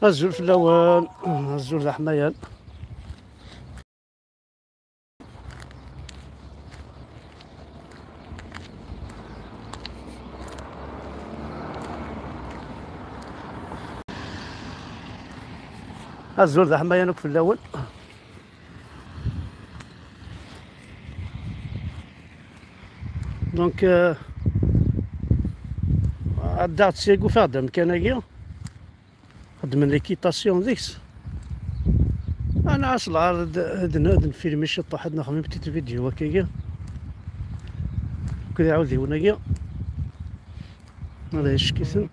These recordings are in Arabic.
الزول في الاول، الزول ذا حمايان. الزول ذا حمايان في الاول. دونك عدات سيكو في هذا المكان هكيا خدم ليكيتاسيون ديكس. انا اصلا هاد نفيلمي شي طاح عندنا خميم بتيت فيديو هكايا كذا يعاود هنايا. هذا يشكيسن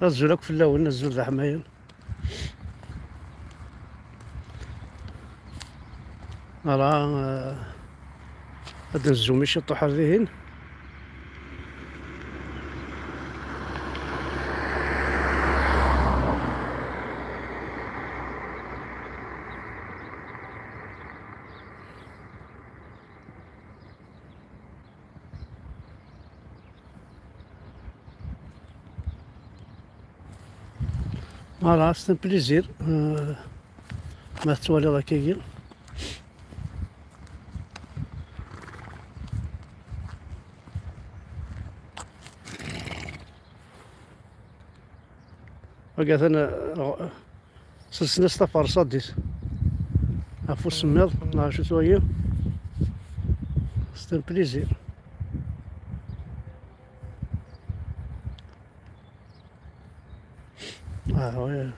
الزول في الاول، الزول ذا حمايان. راه هاد الزومي شي طاح ذهن. فوالا سي بليزير ما توالي هكايا. وقالت انا سلسلة فرصات ديس عفو السميض شو شوية. سي بليزير. وي.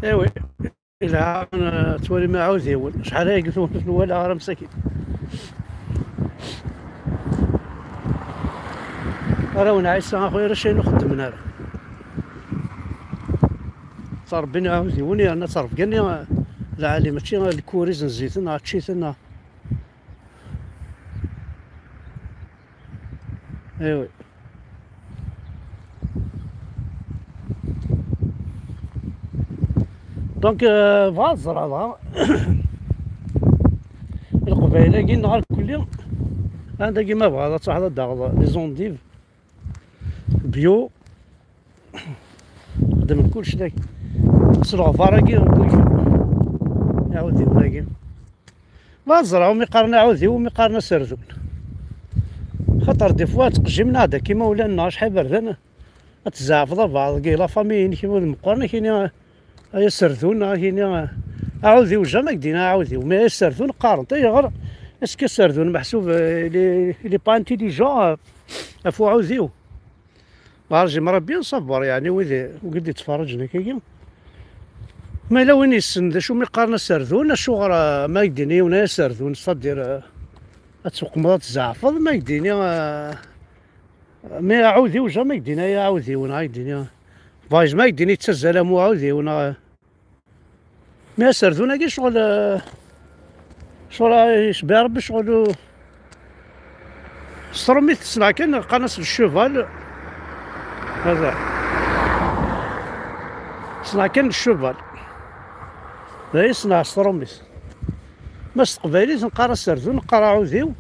ايوي إلا تولي ما عاود يول شحال هاي قلت في الولا راه مساكين. راه وانا عايشة اخويا راه شي نخدم من هذا صار بيني عاود يوني. انا صرف قالني العالي ماشي الكوريز نزيت هادشي ايوي. دونك بغا الزرع القبيله كي نهار كل يوم عندها كيما بغا تصح داغ لي زونديف بيو خدم كلشي داك صلغ فراكي يعاود يولاكي ما زرعو ميقارنا عاود وميقارنا سردون. خاطر دي فوا تقجي من هذا كيما ولا النهار شحال بردان تزعفض بعض كي لا فامي كيما المقارنه كاين هيا سردون كاين عاودي وجا ما كدينا عاودي وما السردون قارن تا غير اسكو السردون محسوب لي بانتي ديجا افو عاوديو راجي مربي نصبر يعني وقد يتفرجنا كيما ما الا وين يسند شو ميقارن السردون شو ما يديني ونا سردون صدير تسوق مرات زعفض ما يديني ما عاودي وجا ما يدينا يا عاودي ونا يديني فايز ما يديني تسزل مو عاودي ونا ما سردونا كي شغل يشبه ربي شغل سترومي تصنع كان قناص الشوفال هذا صنع كان الشوفال لا يصنع ستروميس ما استقبالي تنقرا سردون نقرا عوذيو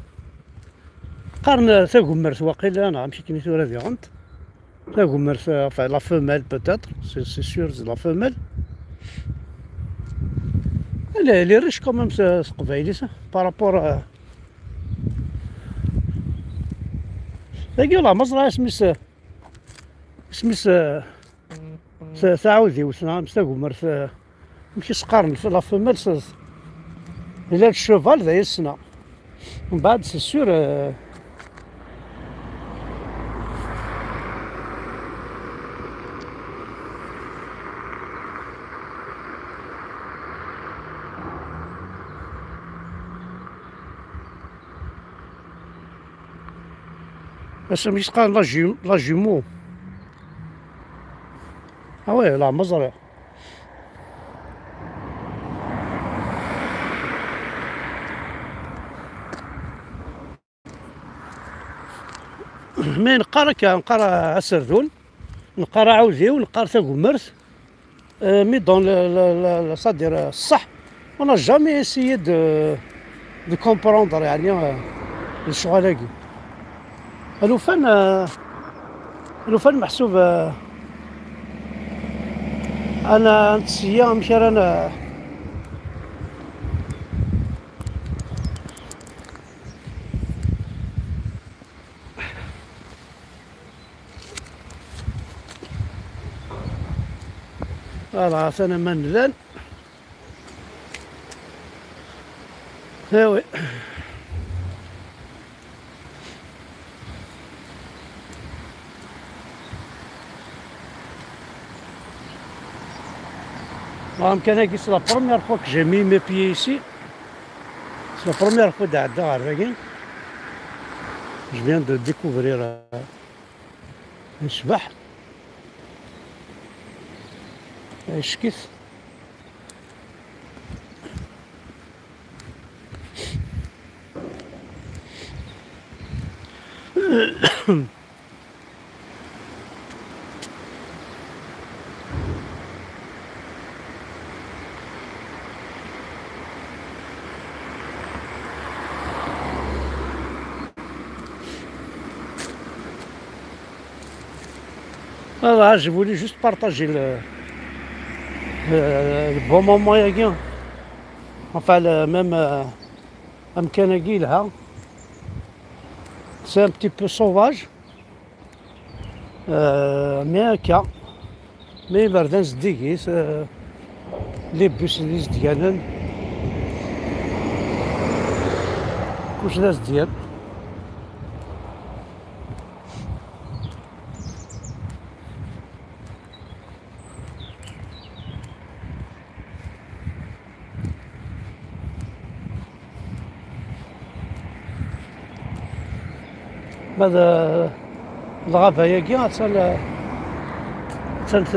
قارن تاكمرت واقيلا انا ماشي كيما ثورا فيغونت تاكمرت لا فومال بوتيتر سي سيور لا فومال. لا لي ريش كوميم قبايلي بارابور هاكي والله مزرعة سميس تعاودي وسنا مستاكمر ماشي سقارن في لا فومال إلا الشوفال ذا يسنا من بعد سي سيور باش ملي تلقى لا جيمو. وي لا مزرعة. مي نقرا السردون، نقرا عاوزي ونقرا تاكمرت. مي دون صدير الصح. انا جامي اسيي دو كومبروندر يعني الشغل هاكي. الوفان محسوب. انا نتسيا مشي رانا خلاص انا ما نزال. وي كان هاكي سي لا بروميير فوا كو جي مي مي بيي ايسي. سي لا بروميير فوا دعدا غير هاكي. جو فيان دو ديكوفرير نشبح شكيت. فوالا جو فولي جوست بارطاجي البون مومون ياكي. انفان ميم امكانكي لها سي ان بتي بو سوفاج. مي هاكا مي بردان زديكيس لي بوس لي زديانن كلشي دا زديان. هذا الغابة هاكي تانت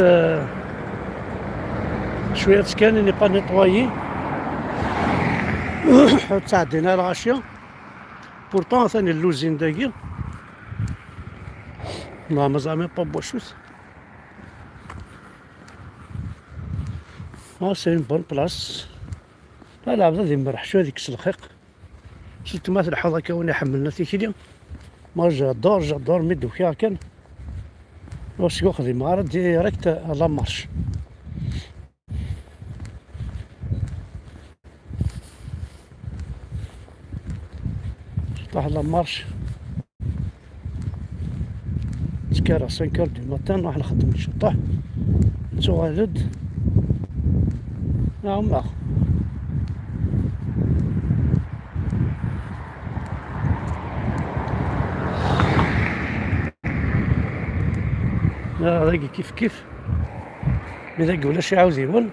شوية تسكان ني با نيطوايي. تعدينا الغاشية بورتون ثاني اللوزين داكي. لا مازال مي با بوشوت. سي اون بون بلاص. لا بدا مرح شوية ديك السلخيق. شفتو ما تلحظ هكا وين حملنا تيكيليا. ما جادور مي دوكا كان واش ياخذ مغارة ديريكت لا مارش. طاح لا مارش تكارا 5 دو ماتان راح نخدم الشطاح نتوالد نعم اخ. لا هذاك كيف بذاك ولا شي عاوز يقول.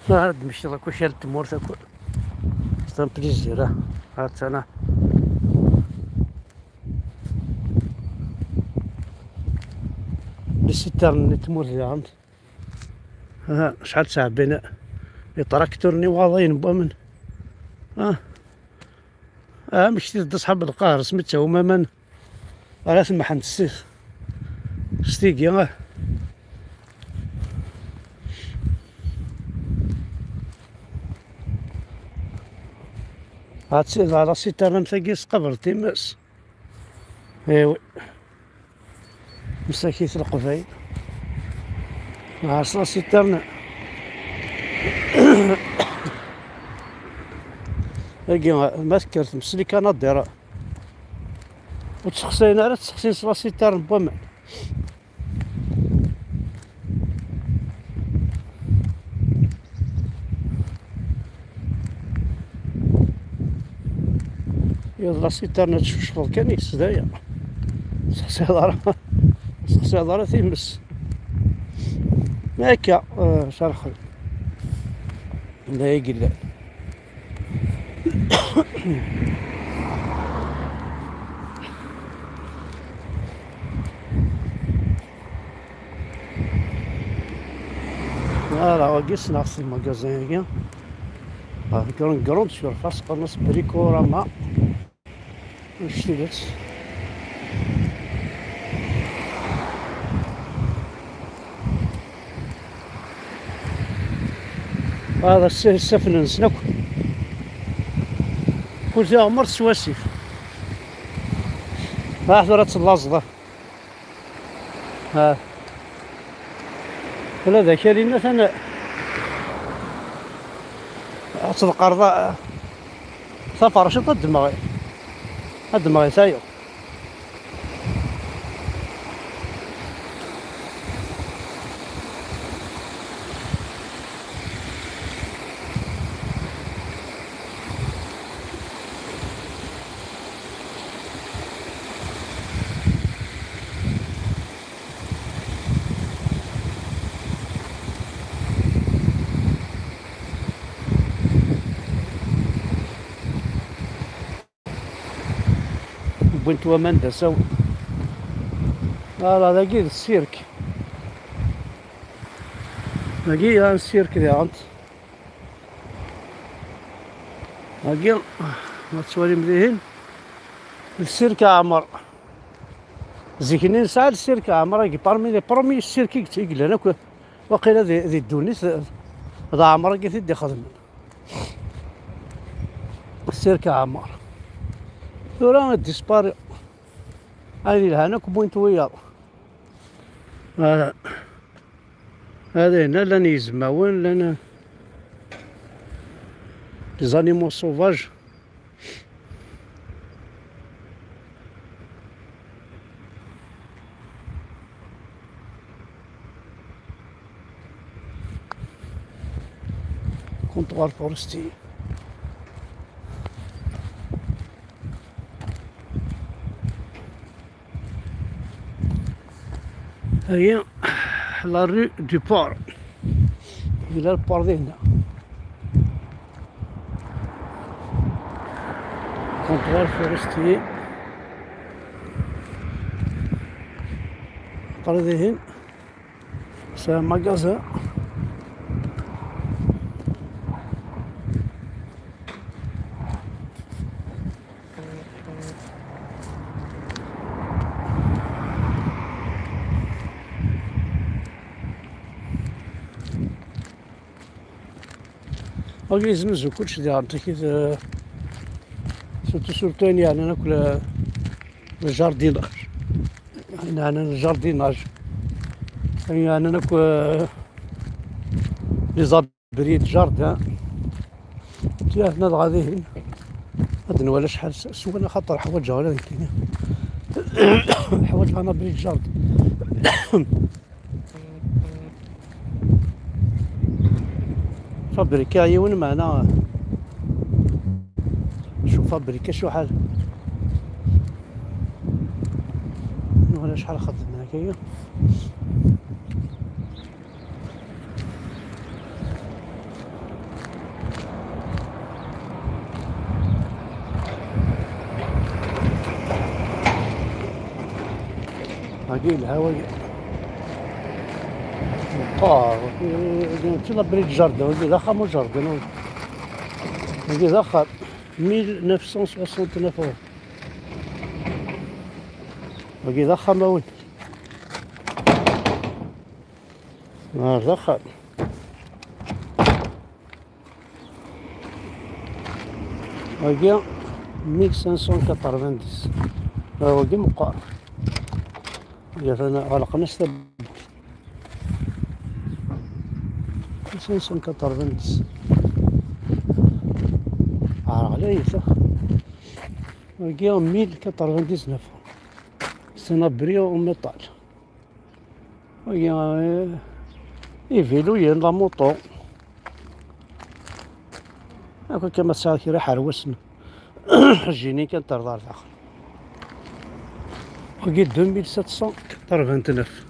عاد نمشي راك واش التمور تاكل سان بليزير. هاد انا بالستر تمور اللي عند شحال ساعة بين التراكتور واضين بومن. مشيت لد صحاب القاهرة سميتها هما من راه سمح عند السيف ستيكي. هاد سيد على سيترنا مثاقيس قبر تيماس. ايوي مساكيت القبايل عاصلا سيترنا. هاكي ما سكرت مسليكا نضيرة وتسخسينا راه تسخسين صلا سيترن بوما. يلا سيترنا تشفشفض كان يكسدايا تسخسي هضرة تيمس هاكا شرخ لا يقلال. فوالا قيس ناقص الماكازان كاع كروند سيرفاس قرنص بريكوراما شتيلات هذا السفن نسنك كل عمر السواسيف ها حضرت اللازطة ها ولا ذاك لينا ثنا تصدق أرضاء سفر شو قد دماغي سايو بنت ومندا سو لا لاقي السيرك لاقي السيرك ذا انت لاقي ما تسوالي مليهن السيرك عمر زيكنين ساعة السيرك عمر كي بارمي برومي السيرك تيقل انا وقيلا ذي الدونيس هذا عمر كي تدي خدم السيرك عمر وراه ديسباري هذه الهانك بوينت ويا هذا هنا لاني يزماون لنا لي زانيمو سوفاج كونطوار فورستي هي لا رو دو بور إلى البور ذي هنا كونطوار فورستي البور ذي هنا سا ماغازان أجي يزمزو كلشي ديال كيف سورتو يعني أنا ناكل الجارديناج يعني أنا الجارديناج يعني أنا ناكل لي زابري جاردان تياهنا غادي هاد ولا شحال سوانا خاطر حوايج ولا كاين حوايج أنا بريد جارد فابريكا عيون معنا شوف فابريكا شو حال ولا شحال خدمنا هكايا هاكي الهواء تلا بريد جاردن ولدي داخل مو جاردن ولدي داخل 1969 اورو ولدي داخل ما وين داخل ولدي 1590 ولدي مقارن ولدي غلقنا استبدل 590 علي صح ولقي 1099 سنة بريو وميطال ولقي فيلويين لا موطو هاكا كما ساعة كي راح حروسنا جيني كان ترضى الآخر ولقي 2789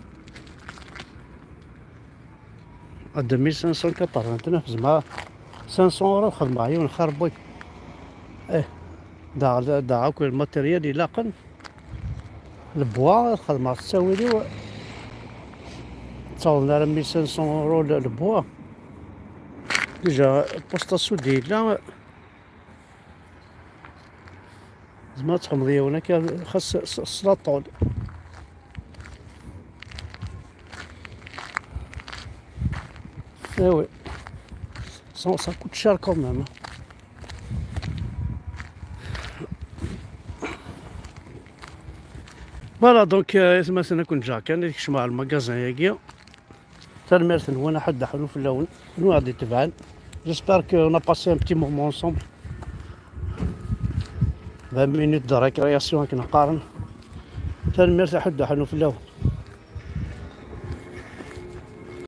2589 زعما 500 اورو خدمة عيون خرب بوي ايه دا كل الماتيريال يلاقن البوا الخدمة تساوي لي تصاوبنا راه 1500 اورو البوا ديجا بوسطا سودي لا زعما تحمضيه هناك خاص السلاطول. ايوي سا كوت شار كوميم. فوالا دونك مثلا كنت جا كان ديك الشمع المكازان ياكيا تنمرت وانا حد حلو في اللون شنو غادي تفعل. جيسبر كو اون باسي ان بتي مومون انصومبل 20 مينوت دو ريكرياسيون كنقارن تنمرت حد حلو في اللون.